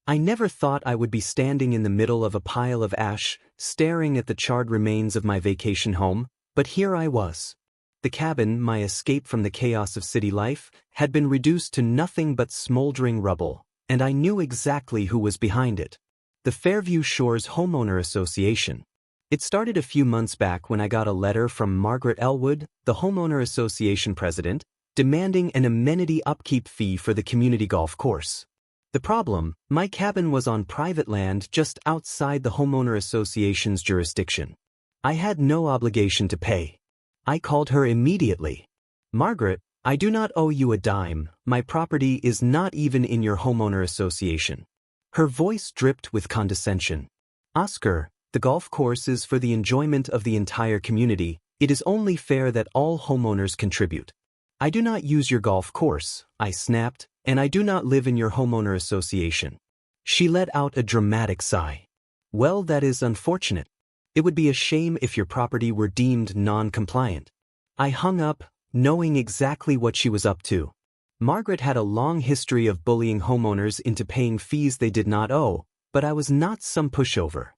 I never thought I would be standing in the middle of a pile of ash, staring at the charred remains of my vacation home, but here I was. The cabin, my escape from the chaos of city life, had been reduced to nothing but smoldering rubble, and I knew exactly who was behind it. The Fairview Shores Homeowners Association. It started a few months back when I got a letter from Margaret Elwood, the Homeowner Association president, demanding an amenity upkeep fee for the community golf course. The problem, my cabin was on private land just outside the Homeowner Association's jurisdiction. I had no obligation to pay. I called her immediately. Margaret, I do not owe you a dime, my property is not even in your homeowner association. Her voice dripped with condescension. Oscar, the golf course is for the enjoyment of the entire community, it is only fair that all homeowners contribute. I do not use your golf course, I snapped, and I do not live in your homeowner association. She let out a dramatic sigh. Well, that is unfortunate. It would be a shame if your property were deemed non-compliant. I hung up, knowing exactly what she was up to. Margaret had a long history of bullying homeowners into paying fees they did not owe, but I was not some pushover.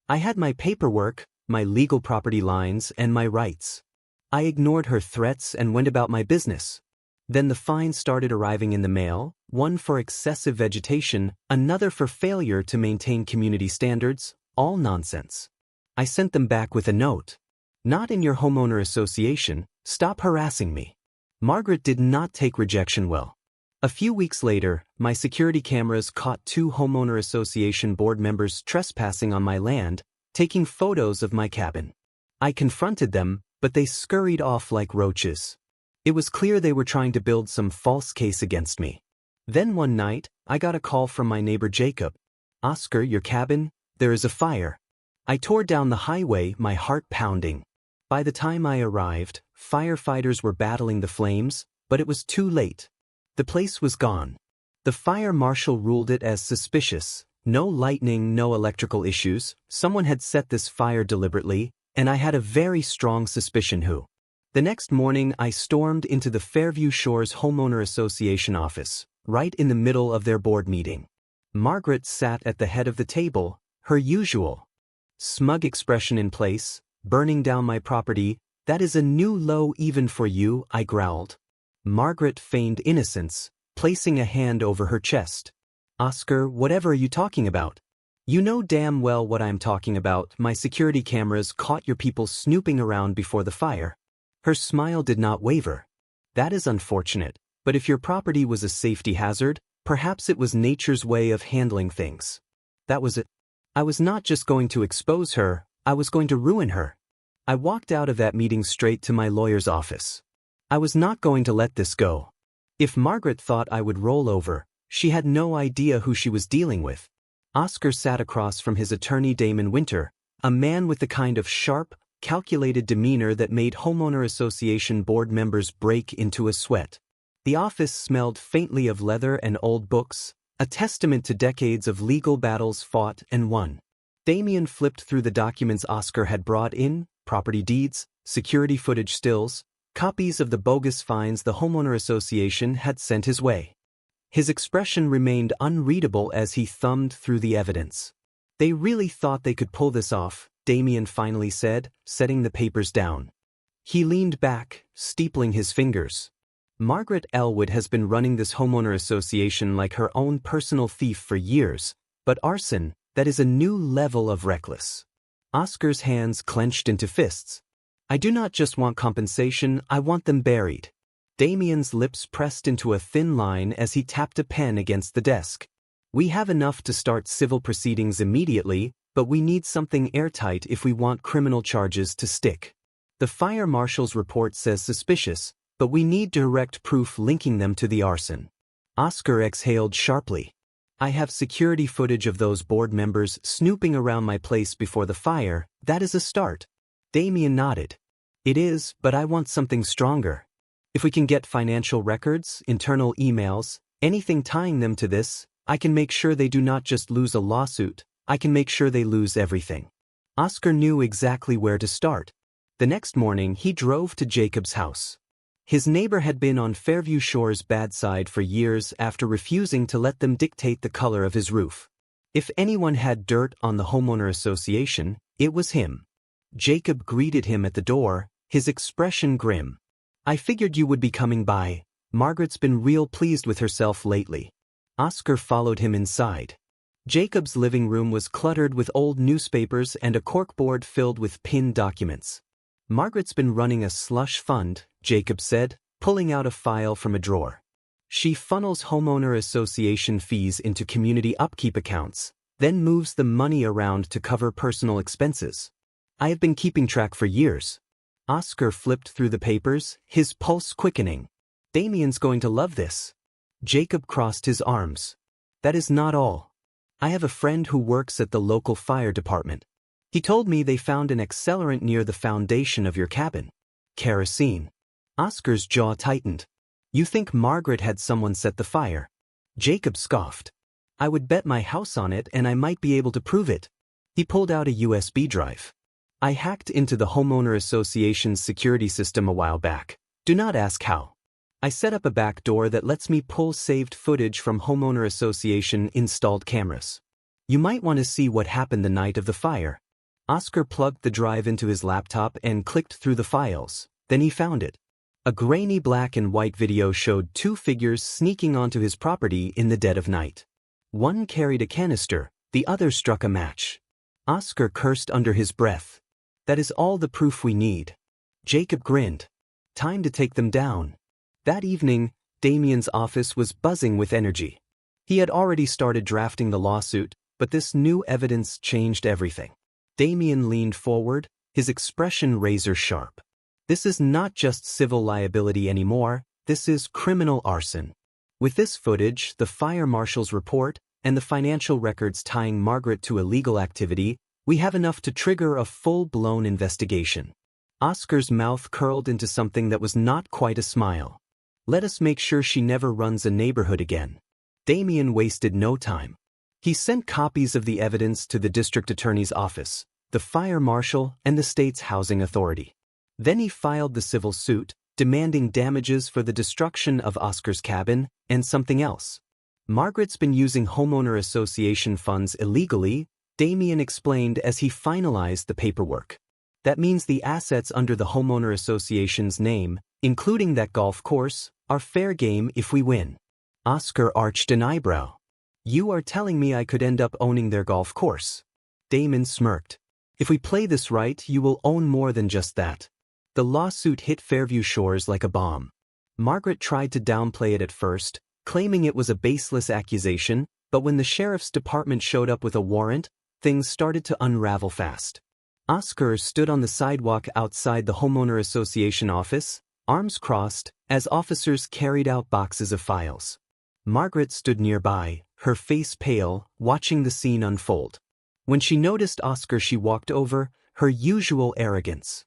I had my paperwork, my legal property lines, and my rights. I ignored her threats and went about my business. Then the fines started arriving in the mail, one for excessive vegetation, another for failure to maintain community standards, all nonsense. I sent them back with a note. Not in your homeowner association, stop harassing me. Margaret did not take rejection well. A few weeks later, my security cameras caught 2 homeowner association board members trespassing on my land, taking photos of my cabin. I confronted them, but they scurried off like roaches. It was clear they were trying to build some false case against me. Then one night, I got a call from my neighbor Jacob. Oscar, your cabin, there is a fire. I tore down the highway, my heart pounding. By the time I arrived, firefighters were battling the flames, but it was too late. The place was gone. The fire marshal ruled it as suspicious. No lightning, no electrical issues. Someone had set this fire deliberately, and I had a very strong suspicion who. The next morning, I stormed into the Fairview Shores Homeowner Association office, right in the middle of their board meeting. Margaret sat at the head of the table, her usual smug expression in place. Burning down my property, that is a new low even for you, I growled. Margaret feigned innocence, placing a hand over her chest. Oscar, whatever are you talking about? You know damn well what I'm talking about. My security cameras caught your people snooping around before the fire. Her smile did not waver. That is unfortunate, but if your property was a safety hazard, perhaps it was nature's way of handling things. That was it. I was not just going to expose her, I was going to ruin her. I walked out of that meeting straight to my lawyer's office. I was not going to let this go. If Margaret thought I would roll over, she had no idea who she was dealing with. Oscar sat across from his attorney Damon Winter, a man with the kind of sharp, calculated demeanor that made homeowner association board members break into a sweat. The office smelled faintly of leather and old books, a testament to decades of legal battles fought and won. Damien flipped through the documents Oscar had brought in, property deeds, security footage stills, copies of the bogus fines the homeowner association had sent his way. His expression remained unreadable as he thumbed through the evidence. They really thought they could pull this off, Damien finally said, setting the papers down. He leaned back, steepling his fingers. Margaret Elwood has been running this homeowner association like her own personal thief for years, but arson, that is a new level of reckless. Oscar's hands clenched into fists. I do not just want compensation, I want them buried. Damien's lips pressed into a thin line as he tapped a pen against the desk. We have enough to start civil proceedings immediately, but we need something airtight if we want criminal charges to stick. The fire marshal's report says suspicious, but we need direct proof linking them to the arson. Oscar exhaled sharply. I have security footage of those board members snooping around my place before the fire. That is a start. Damien nodded. It is, but I want something stronger. If we can get financial records, internal emails, anything tying them to this, I can make sure they do not just lose a lawsuit, I can make sure they lose everything. Oscar knew exactly where to start. The next morning he drove to Jacob's house. His neighbor had been on Fairview Shores' bad side for years after refusing to let them dictate the color of his roof. If anyone had dirt on the homeowner association, it was him. Jacob greeted him at the door, his expression grim. "I figured you would be coming by. Margaret's been real pleased with herself lately." Oscar followed him inside. Jacob's living room was cluttered with old newspapers and a corkboard filled with pinned documents. "Margaret's been running a slush fund," Jacob said, pulling out a file from a drawer. "She funnels homeowner association fees into community upkeep accounts, then moves the money around to cover personal expenses. I have been keeping track for years." Oscar flipped through the papers, his pulse quickening. "Damien's going to love this." Jacob crossed his arms. "That is not all. I have a friend who works at the local fire department. He told me they found an accelerant near the foundation of your cabin. Kerosene." Oscar's jaw tightened. "You think Margaret had someone set the fire?" Jacob scoffed. "I would bet my house on it, and I might be able to prove it." He pulled out a USB drive. "I hacked into the homeowner association's security system a while back. Do not ask how. I set up a back door that lets me pull saved footage from homeowner association installed cameras. You might want to see what happened the night of the fire." Oscar plugged the drive into his laptop and clicked through the files. Then he found it. A grainy black and white video showed two figures sneaking onto his property in the dead of night. One carried a canister, the other struck a match. Oscar cursed under his breath. "That is all the proof we need." Jacob grinned. "Time to take them down." That evening, Damien's office was buzzing with energy. He had already started drafting the lawsuit, but this new evidence changed everything. Damien leaned forward, his expression razor-sharp. "This is not just civil liability anymore, this is criminal arson. With this footage, the fire marshal's report, and the financial records tying Margaret to illegal activity, we have enough to trigger a full-blown investigation." Oscar's mouth curled into something that was not quite a smile. "Let us make sure she never runs a neighborhood again." Damien wasted no time. He sent copies of the evidence to the district attorney's office, the fire marshal, and the state's housing authority. Then he filed the civil suit, demanding damages for the destruction of Oscar's cabin and something else. "Margaret's been using homeowner association funds illegally," Damien explained as he finalized the paperwork. "That means the assets under the homeowner association's name, including that golf course, are fair game if we win." Oscar arched an eyebrow. "You are telling me I could end up owning their golf course?" Damon smirked. "If we play this right, you will own more than just that." The lawsuit hit Fairview Shores like a bomb. Margaret tried to downplay it at first, claiming it was a baseless accusation, but when the sheriff's department showed up with a warrant, things started to unravel fast. Oscar stood on the sidewalk outside the homeowner association office, arms crossed, as officers carried out boxes of files. Margaret stood nearby, her face pale, watching the scene unfold. When she noticed Oscar, she walked over, her usual arrogance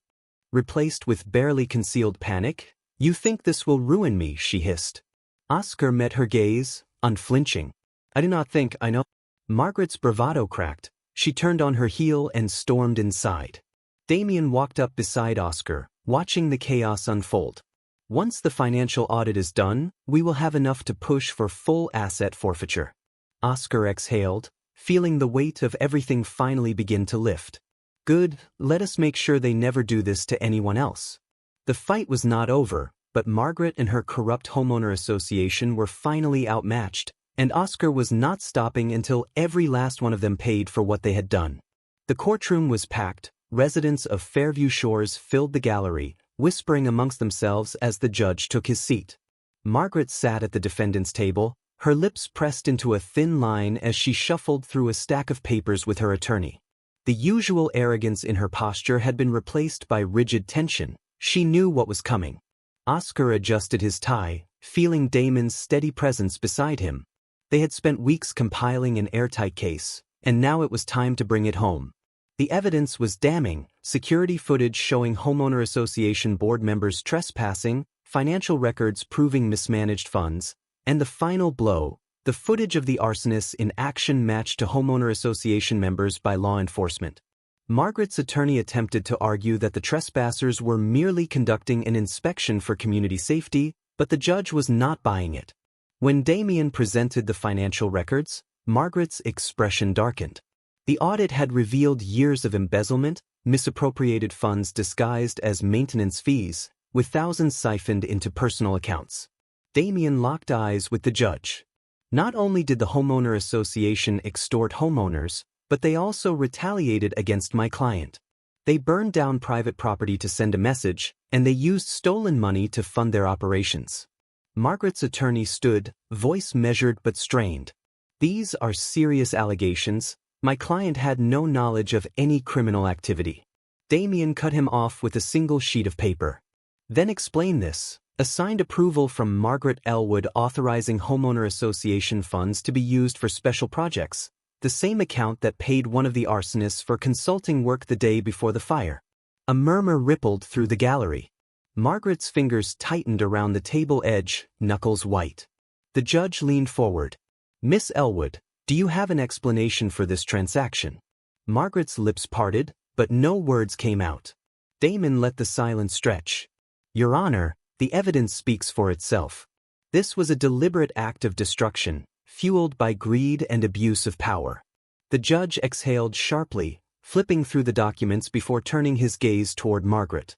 replaced with barely concealed panic. "You think this will ruin me?" she hissed. Oscar met her gaze, unflinching. "I do not think I know." Margaret's bravado cracked. She turned on her heel and stormed inside. Damien walked up beside Oscar, watching the chaos unfold. "Once the financial audit is done, we will have enough to push for full asset forfeiture." Oscar exhaled, feeling the weight of everything finally begin to lift. "Good, let us make sure they never do this to anyone else." The fight was not over, but Margaret and her corrupt homeowner association were finally outmatched, and Oscar was not stopping until every last one of them paid for what they had done. The courtroom was packed, residents of Fairview Shores filled the gallery, whispering amongst themselves as the judge took his seat. Margaret sat at the defendant's table, her lips pressed into a thin line as she shuffled through a stack of papers with her attorney. The usual arrogance in her posture had been replaced by rigid tension. She knew what was coming. Oscar adjusted his tie, feeling Damon's steady presence beside him. They had spent weeks compiling an airtight case, and now it was time to bring it home. The evidence was damning: security footage showing homeowner association board members trespassing, financial records proving mismanaged funds, and the final blow, the footage of the arsonists in action matched to homeowner association members by law enforcement. Margaret's attorney attempted to argue that the trespassers were merely conducting an inspection for community safety, but the judge was not buying it. When Damien presented the financial records, Margaret's expression darkened. The audit had revealed years of embezzlement, misappropriated funds disguised as maintenance fees, with thousands siphoned into personal accounts. Damien locked eyes with the judge. Not only did the homeowner association extort homeowners, but they also retaliated against my client. They burned down private property to send a message, and they used stolen money to fund their operations. Margaret's attorney stood, voice measured but strained. These are serious allegations. My client had no knowledge of any criminal activity. Damien cut him off with a single sheet of paper. Then explain this. A signed approval from Margaret Elwood authorizing homeowner association funds to be used for special projects, the same account that paid one of the arsonists for consulting work the day before the fire. A murmur rippled through the gallery. Margaret's fingers tightened around the table edge, knuckles white. The judge leaned forward. Miss Elwood, do you have an explanation for this transaction? Margaret's lips parted, but no words came out. Damon let the silence stretch. Your Honor, the evidence speaks for itself. This was a deliberate act of destruction, fueled by greed and abuse of power. The judge exhaled sharply, flipping through the documents before turning his gaze toward Margaret.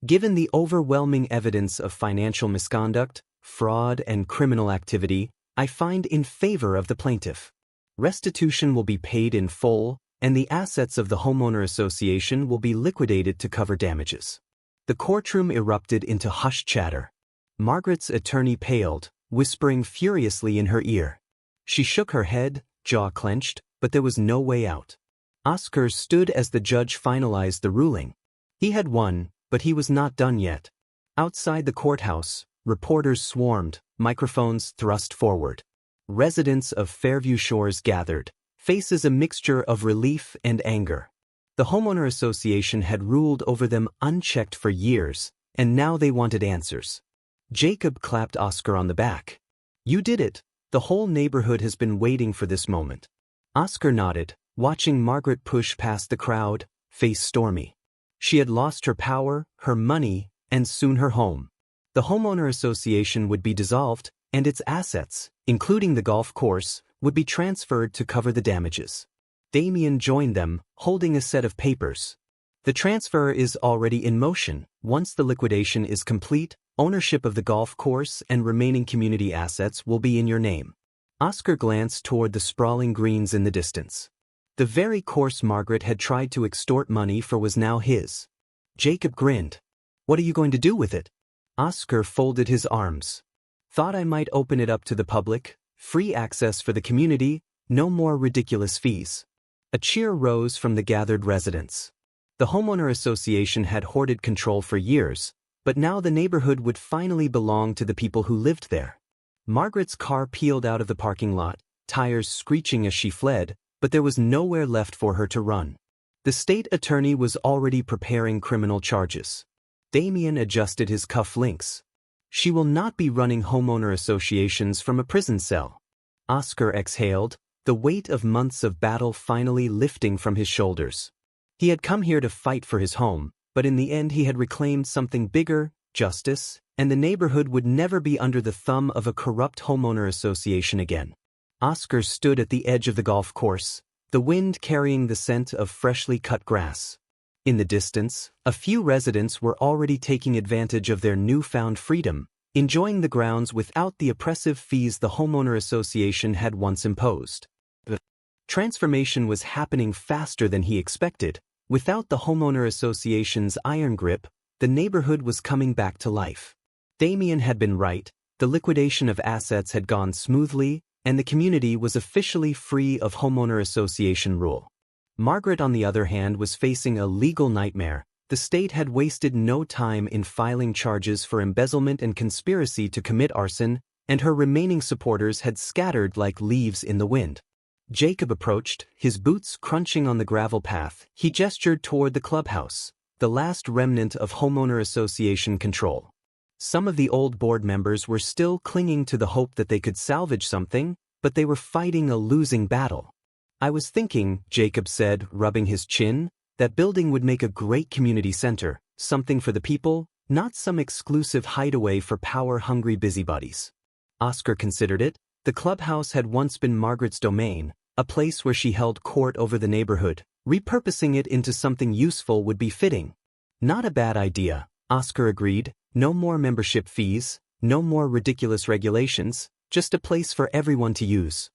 Given the overwhelming evidence of financial misconduct, fraud, and criminal activity, I find in favor of the plaintiff. Restitution will be paid in full, and the assets of the homeowner association will be liquidated to cover damages. The courtroom erupted into hushed chatter. Margaret's attorney paled, whispering furiously in her ear. She shook her head, jaw clenched, but there was no way out. Oscar stood as the judge finalized the ruling. He had won, but he was not done yet. Outside the courthouse, reporters swarmed, microphones thrust forward. Residents of Fairview Shores gathered, faces a mixture of relief and anger. The homeowner association had ruled over them unchecked for years, and now they wanted answers. Jacob clapped Oscar on the back. You did it. The whole neighborhood has been waiting for this moment. Oscar nodded, watching Margaret push past the crowd, face stormy. She had lost her power, her money, and soon her home. The homeowner association would be dissolved, and its assets, including the golf course, would be transferred to cover the damages. Damien joined them, holding a set of papers. The transfer is already in motion. Once the liquidation is complete, ownership of the golf course and remaining community assets will be in your name. Oscar glanced toward the sprawling greens in the distance. The very course Margaret had tried to extort money for was now his. Jacob grinned. What are you going to do with it? Oscar folded his arms. Thought I might open it up to the public, free access for the community, no more ridiculous fees. A cheer rose from the gathered residents. The homeowner association had hoarded control for years, but now the neighborhood would finally belong to the people who lived there. Margaret's car peeled out of the parking lot, tires screeching as she fled, but there was nowhere left for her to run. The state attorney was already preparing criminal charges. Damien adjusted his cuff links. She will not be running homeowner associations from a prison cell. Oscar exhaled, the weight of months of battle finally lifting from his shoulders. He had come here to fight for his home, but in the end he had reclaimed something bigger, justice, and the neighborhood would never be under the thumb of a corrupt homeowner association again. Oscar stood at the edge of the golf course, the wind carrying the scent of freshly cut grass. In the distance, a few residents were already taking advantage of their newfound freedom, enjoying the grounds without the oppressive fees the homeowner association had once imposed. The transformation was happening faster than he expected. Without the homeowner association's iron grip, the neighborhood was coming back to life. Damien had been right, the liquidation of assets had gone smoothly, and the community was officially free of homeowner association rule. Margaret, on the other hand, was facing a legal nightmare. The state had wasted no time in filing charges for embezzlement and conspiracy to commit arson, and her remaining supporters had scattered like leaves in the wind. Jacob approached, his boots crunching on the gravel path. He gestured toward the clubhouse, the last remnant of homeowner association control. Some of the old board members were still clinging to the hope that they could salvage something, but they were fighting a losing battle. I was thinking, Jacob said, rubbing his chin, that building would make a great community center, something for the people, not some exclusive hideaway for power-hungry busybodies. Oscar considered it. The clubhouse had once been Margaret's domain, a place where she held court over the neighborhood. Repurposing it into something useful would be fitting. Not a bad idea, Oscar agreed. No more membership fees, no more ridiculous regulations, just a place for everyone to use.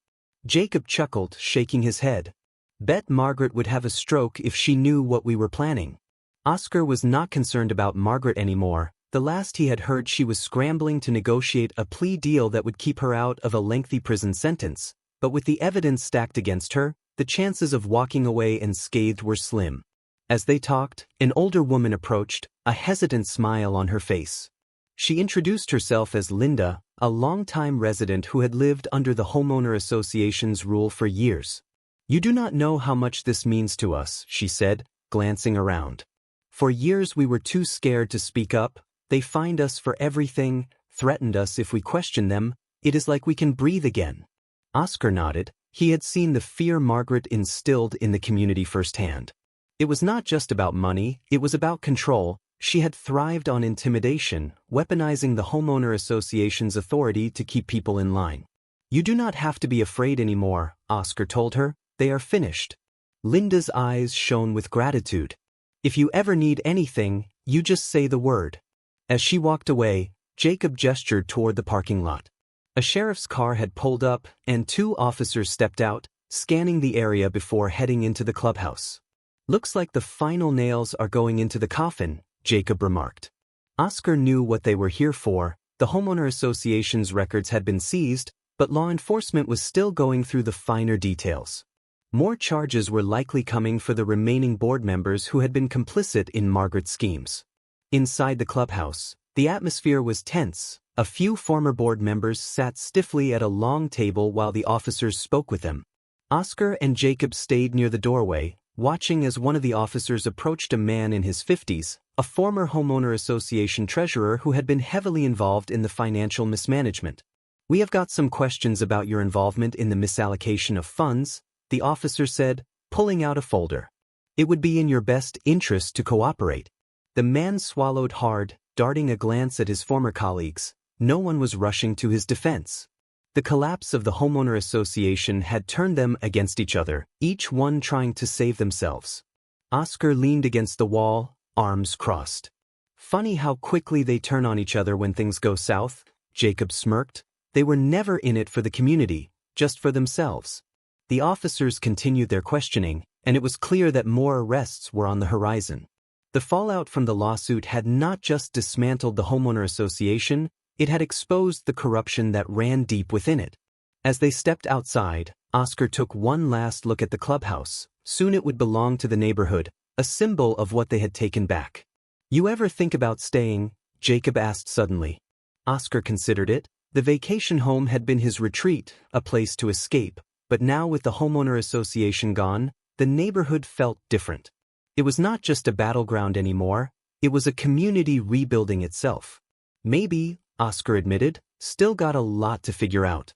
Jacob chuckled, shaking his head. Bet Margaret would have a stroke if she knew what we were planning. Oscar was not concerned about Margaret anymore. The last he had heard, she was scrambling to negotiate a plea deal that would keep her out of a lengthy prison sentence. But with the evidence stacked against her, the chances of walking away unscathed were slim. As they talked, an older woman approached, a hesitant smile on her face. She introduced herself as Linda, a longtime resident who had lived under the Homeowner Association's rule for years. "You do not know how much this means to us," she said, glancing around. "For years we were too scared to speak up. They fined us for everything, threatened us if we questioned them. It is like we can breathe again." Oscar nodded. He had seen the fear Margaret instilled in the community firsthand. It was not just about money, it was about control. She had thrived on intimidation, weaponizing the Homeowner Association's authority to keep people in line. "You do not have to be afraid anymore," Oscar told her. "They are finished." Linda's eyes shone with gratitude. "If you ever need anything, you just say the word." As she walked away, Jacob gestured toward the parking lot. A sheriff's car had pulled up, and 2 officers stepped out, scanning the area before heading into the clubhouse. "Looks like the final nails are going into the coffin," Jacob remarked. Oscar knew what they were here for. The Homeowner Association's records had been seized, but law enforcement was still going through the finer details. More charges were likely coming for the remaining board members who had been complicit in Margaret's schemes. Inside the clubhouse, the atmosphere was tense. A few former board members sat stiffly at a long table while the officers spoke with them. Oscar and Jacob stayed near the doorway, watching as one of the officers approached a man in his 50s, a former Homeowner Association treasurer who had been heavily involved in the financial mismanagement. "We have got some questions about your involvement in the misallocation of funds," the officer said, pulling out a folder. "It would be in your best interest to cooperate." The man swallowed hard, darting a glance at his former colleagues. No one was rushing to his defense. The collapse of the Homeowner Association had turned them against each other, each one trying to save themselves. Oscar leaned against the wall, arms crossed. "Funny how quickly they turn on each other when things go south," Jacob smirked. They were never in it for the community, just for themselves. The officers continued their questioning, and it was clear that more arrests were on the horizon. The fallout from the lawsuit had not just dismantled the Homeowner Association, it had exposed the corruption that ran deep within it. As they stepped outside, Oscar took one last look at the clubhouse. Soon it would belong to the neighborhood, a symbol of what they had taken back. "You ever think about staying?" Jacob asked suddenly. Oscar considered it. The vacation home had been his retreat, a place to escape, but now with the Homeowner Association gone, the neighborhood felt different. It was not just a battleground anymore, it was a community rebuilding itself. "Maybe," Oscar admitted, "still got a lot to figure out."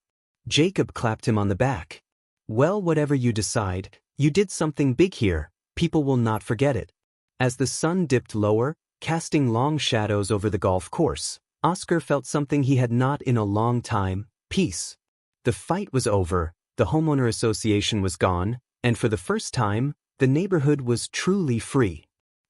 Jacob clapped him on the back. "Well, whatever you decide, you did something big here. People will not forget it." As the sun dipped lower, casting long shadows over the golf course, Oscar felt something he had not in a long time: peace. The fight was over, the Homeowner Association was gone, and for the first time, the neighborhood was truly free.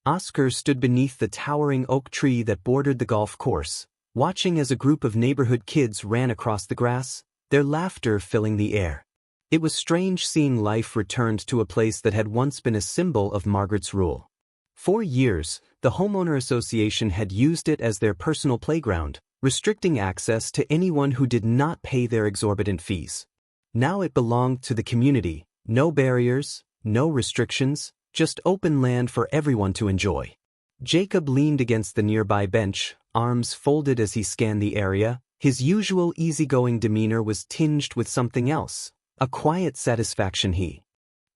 Oscar stood beneath the towering oak tree that bordered the golf course, watching as a group of neighborhood kids ran across the grass, their laughter filling the air. It was strange seeing life returned to a place that had once been a symbol of Margaret's rule. For years, the Homeowner Association had used it as their personal playground, restricting access to anyone who did not pay their exorbitant fees. Now it belonged to the community, no barriers, no restrictions, just open land for everyone to enjoy. Jacob leaned against the nearby bench, arms folded as he scanned the area. His usual easygoing demeanor was tinged with something else, a quiet satisfaction. He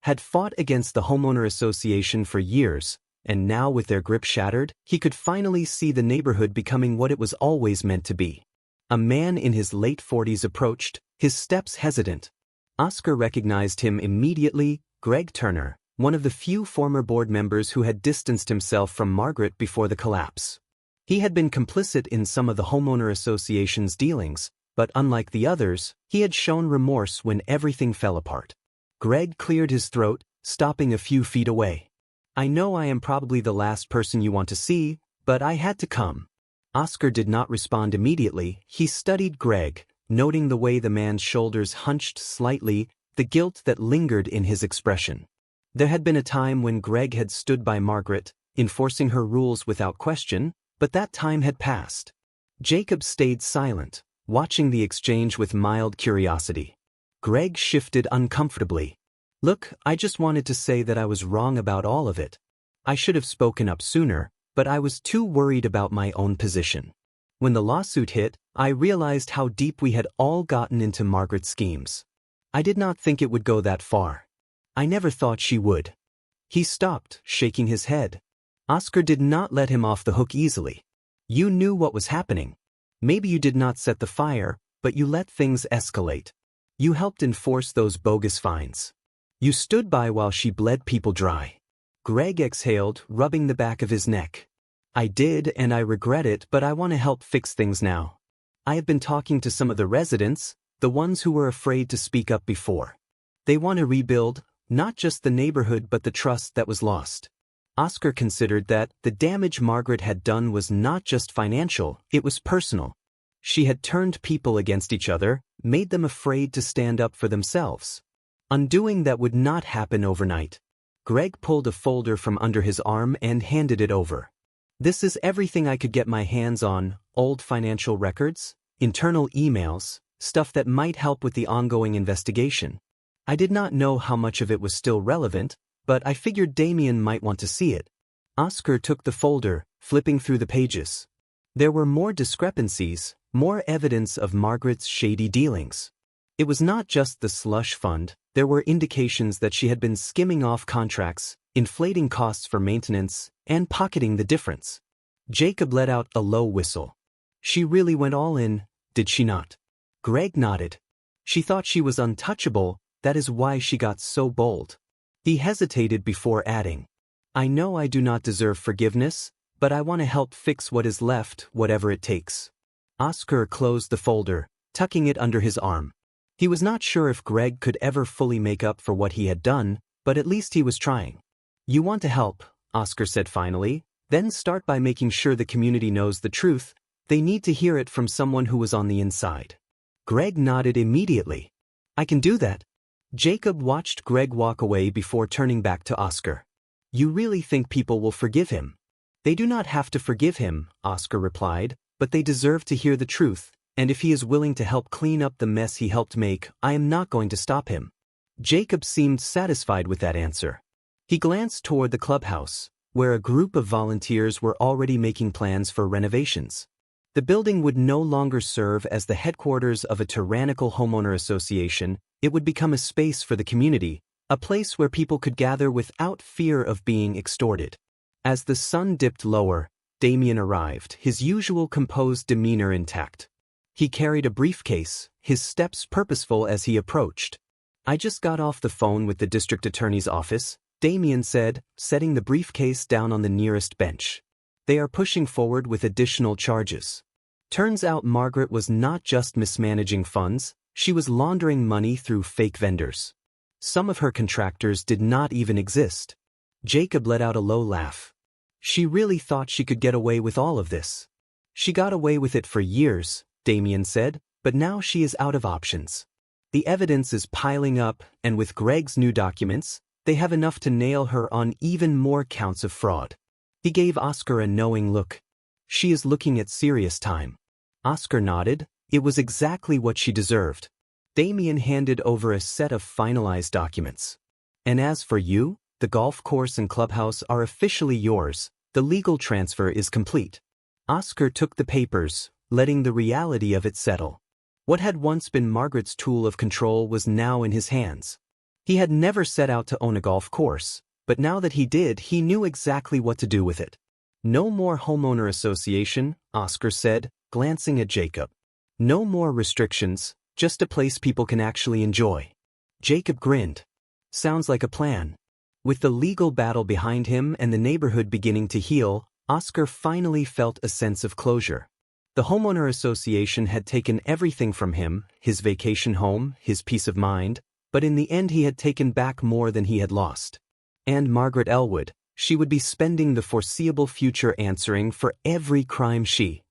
had fought against the Homeowner Association for years, and now with their grip shattered, he could finally see the neighborhood becoming what it was always meant to be. A man in his late 40s approached, his steps hesitant. Oscar recognized him immediately: Greg Turner, one of the few former board members who had distanced himself from Margaret before the collapse. He had been complicit in some of the Homeowner Association's dealings, but unlike the others, he had shown remorse when everything fell apart. Greg cleared his throat, stopping a few feet away. "I know I am probably the last person you want to see, but I had to come." Oscar did not respond immediately. He studied Greg, noting the way the man's shoulders hunched slightly, the guilt that lingered in his expression. There had been a time when Greg had stood by Margaret, enforcing her rules without question, but that time had passed. Jacob stayed silent, watching the exchange with mild curiosity. Greg shifted uncomfortably. "Look, I just wanted to say that I was wrong about all of it. I should have spoken up sooner, but I was too worried about my own position. When the lawsuit hit, I realized how deep we had all gotten into Margaret's schemes. I did not think it would go that far. I never thought she would." He stopped, shaking his head. Oscar did not let him off the hook easily. "You knew what was happening. Maybe you did not set the fire, but you let things escalate. You helped enforce those bogus fines. You stood by while she bled people dry." Greg exhaled, rubbing the back of his neck. "I did, and I regret it, but I want to help fix things now. I have been talking to some of the residents, the ones who were afraid to speak up before. They want to rebuild, not just the neighborhood but the trust that was lost." Oscar considered that the damage Margaret had done was not just financial, it was personal. She had turned people against each other, made them afraid to stand up for themselves. Undoing that would not happen overnight. Greg pulled a folder from under his arm and handed it over. "This is everything I could get my hands on: old financial records, internal emails, stuff that might help with the ongoing investigation. I did not know how much of it was still relevant, but I figured Damien might want to see it." Oscar took the folder, flipping through the pages. There were more discrepancies, more evidence of Margaret's shady dealings. It was not just the slush fund, there were indications that she had been skimming off contracts, inflating costs for maintenance, and pocketing the difference. Jacob let out a low whistle. "She really went all in, did she not?" Greg nodded. "She thought she was untouchable, that is why she got so bold." He hesitated before adding, "I know I do not deserve forgiveness, but I want to help fix what is left, whatever it takes." Oscar closed the folder, tucking it under his arm. He was not sure if Greg could ever fully make up for what he had done, but at least he was trying. "You want to help," Oscar said finally, "then start by making sure the community knows the truth. They need to hear it from someone who was on the inside." Greg nodded immediately. "I can do that." Jacob watched Greg walk away before turning back to Oscar. "You really think people will forgive him?" "They do not have to forgive him," Oscar replied, "but they deserve to hear the truth, and if he is willing to help clean up the mess he helped make, I am not going to stop him." Jacob seemed satisfied with that answer. He glanced toward the clubhouse, where a group of volunteers were already making plans for renovations. The building would no longer serve as the headquarters of a tyrannical homeowner association. It would become a space for the community, a place where people could gather without fear of being extorted. As the sun dipped lower, Damien arrived, his usual composed demeanor intact. He carried a briefcase, his steps purposeful as he approached. "I just got off the phone with the district attorney's office," Damien said, setting the briefcase down on the nearest bench. "They are pushing forward with additional charges. Turns out Margaret was not just mismanaging funds, she was laundering money through fake vendors. Some of her contractors did not even exist." Jacob let out a low laugh. "She really thought she could get away with all of this." "She got away with it for years," Damien said, "but now she is out of options. The evidence is piling up, and with Greg's new documents, they have enough to nail her on even more counts of fraud." He gave Oscar a knowing look. "She is looking at serious time." Oscar nodded. It was exactly what she deserved. Damien handed over a set of finalized documents. "And as for you, the golf course and clubhouse are officially yours. The legal transfer is complete." Oscar took the papers, letting the reality of it settle. What had once been Margaret's tool of control was now in his hands. He had never set out to own a golf course, but now that he did, he knew exactly what to do with it. "No more homeowner association," Oscar said, glancing at Jacob. "No more restrictions, just a place people can actually enjoy." Jacob grinned. "Sounds like a plan." With the legal battle behind him and the neighborhood beginning to heal, Oscar finally felt a sense of closure. The homeowner association had taken everything from him, his vacation home, his peace of mind, but in the end he had taken back more than he had lost. And Margaret Elwood, she would be spending the foreseeable future answering for every crime she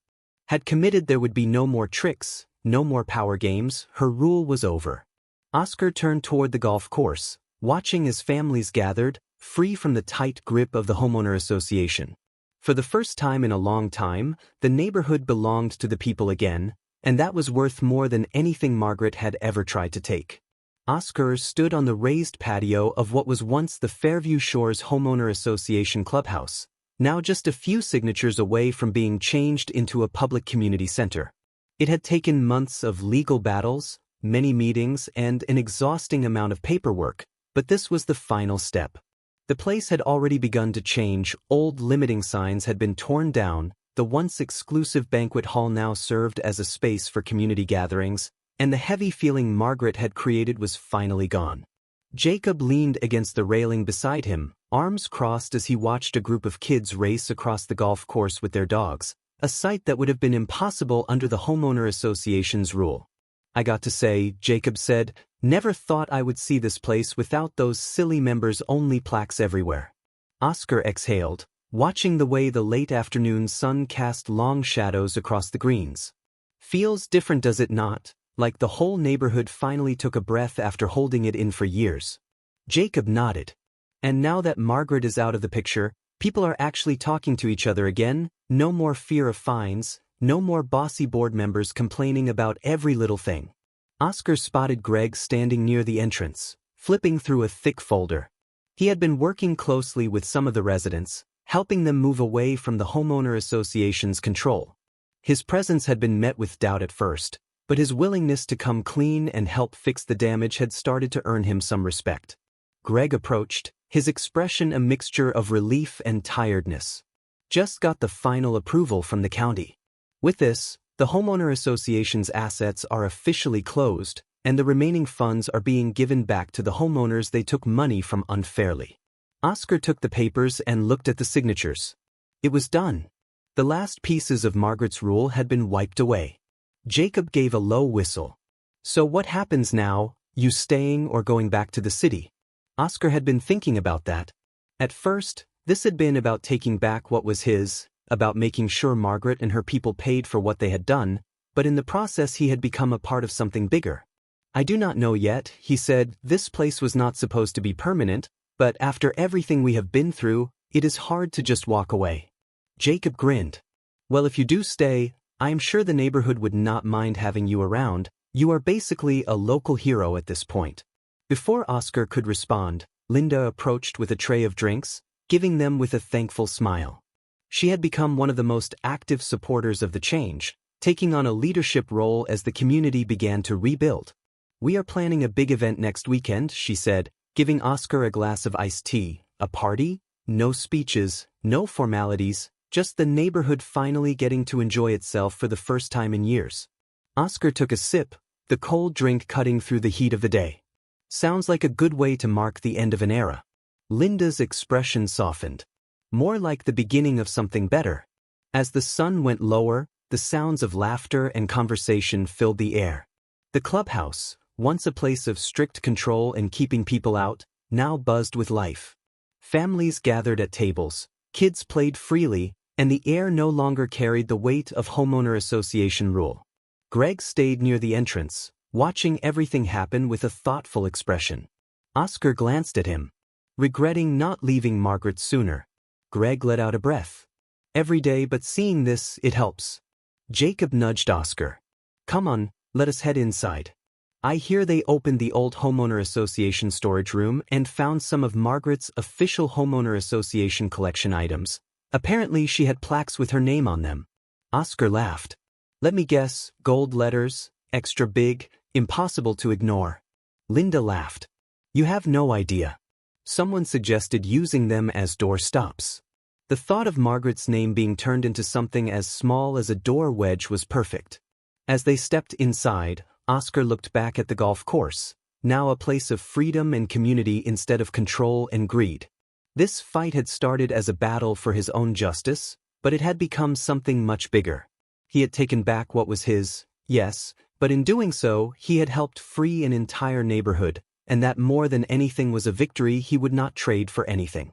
had committed. There would be no more tricks, no more power games. Her rule was over. Oscar turned toward the golf course, watching as families gathered, free from the tight grip of the homeowner association. For the first time in a long time, the neighborhood belonged to the people again, and that was worth more than anything Margaret had ever tried to take. Oscar stood on the raised patio of what was once the Fairview Shores Homeowner Association clubhouse, now just a few signatures away from being changed into a public community center. It had taken months of legal battles, many meetings, and an exhausting amount of paperwork, but this was the final step. The place had already begun to change. Old limiting signs had been torn down, the once exclusive banquet hall now served as a space for community gatherings, and the heavy feeling Margaret had created was finally gone. Jacob leaned against the railing beside him, arms crossed as he watched a group of kids race across the golf course with their dogs, a sight that would have been impossible under the homeowner association's rule. "I got to say," Jacob said, "never thought I would see this place without those silly members-only plaques everywhere." Oscar exhaled, watching the way the late afternoon sun cast long shadows across the greens. "Feels different, does it not? Like the whole neighborhood finally took a breath after holding it in for years." Jacob nodded. "And now that Margaret is out of the picture, people are actually talking to each other again. No more fear of fines, no more bossy board members complaining about every little thing." Oscar spotted Greg standing near the entrance, flipping through a thick folder. He had been working closely with some of the residents, helping them move away from the homeowner association's control. His presence had been met with doubt at first, but his willingness to come clean and help fix the damage had started to earn him some respect. Greg approached, his expression a mixture of relief and tiredness. "Just got the final approval from the county. With this, the homeowner association's assets are officially closed, and the remaining funds are being given back to the homeowners they took money from unfairly." Oscar took the papers and looked at the signatures. It was done. The last pieces of Margaret's rule had been wiped away. Jacob gave a low whistle. "So what happens now? You staying or going back to the city?" Oscar had been thinking about that. At first, this had been about taking back what was his, about making sure Margaret and her people paid for what they had done, but in the process he had become a part of something bigger. "I do not know yet," he said. "This place was not supposed to be permanent, but after everything we have been through, it is hard to just walk away." Jacob grinned. "Well, if you do stay, I am sure the neighborhood would not mind having you around. You are basically a local hero at this point." Before Oscar could respond, Linda approached with a tray of drinks, giving them with a thankful smile. She had become one of the most active supporters of the change, taking on a leadership role as the community began to rebuild. "We are planning a big event next weekend," she said, giving Oscar a glass of iced tea. "A party? No speeches, no formalities, just the neighborhood finally getting to enjoy itself for the first time in years." Oscar took a sip, the cold drink cutting through the heat of the day. "Sounds like a good way to mark the end of an era." Linda's expression softened. "More like the beginning of something better." As the sun went lower, the sounds of laughter and conversation filled the air. The clubhouse, once a place of strict control and keeping people out, now buzzed with life. Families gathered at tables, kids played freely, and the air no longer carried the weight of homeowner association rule. Greg stayed near the entrance, watching everything happen with a thoughtful expression. Oscar glanced at him, regretting not leaving Margaret sooner. Greg let out a breath. "Every day, but seeing this, it helps." Jacob nudged Oscar. "Come on, let us head inside. I hear they opened the old homeowner association storage room and found some of Margaret's official homeowner association collection items. Apparently she had plaques with her name on them." Oscar laughed. "Let me guess, gold letters, extra big, impossible to ignore." Linda laughed. "You have no idea. Someone suggested using them as door stops." The thought of Margaret's name being turned into something as small as a door wedge was perfect. As they stepped inside, Oscar looked back at the golf course, now a place of freedom and community instead of control and greed. This fight had started as a battle for his own justice, but it had become something much bigger. He had taken back what was his, yes, but in doing so, he had helped free an entire neighborhood, and that more than anything was a victory he would not trade for anything.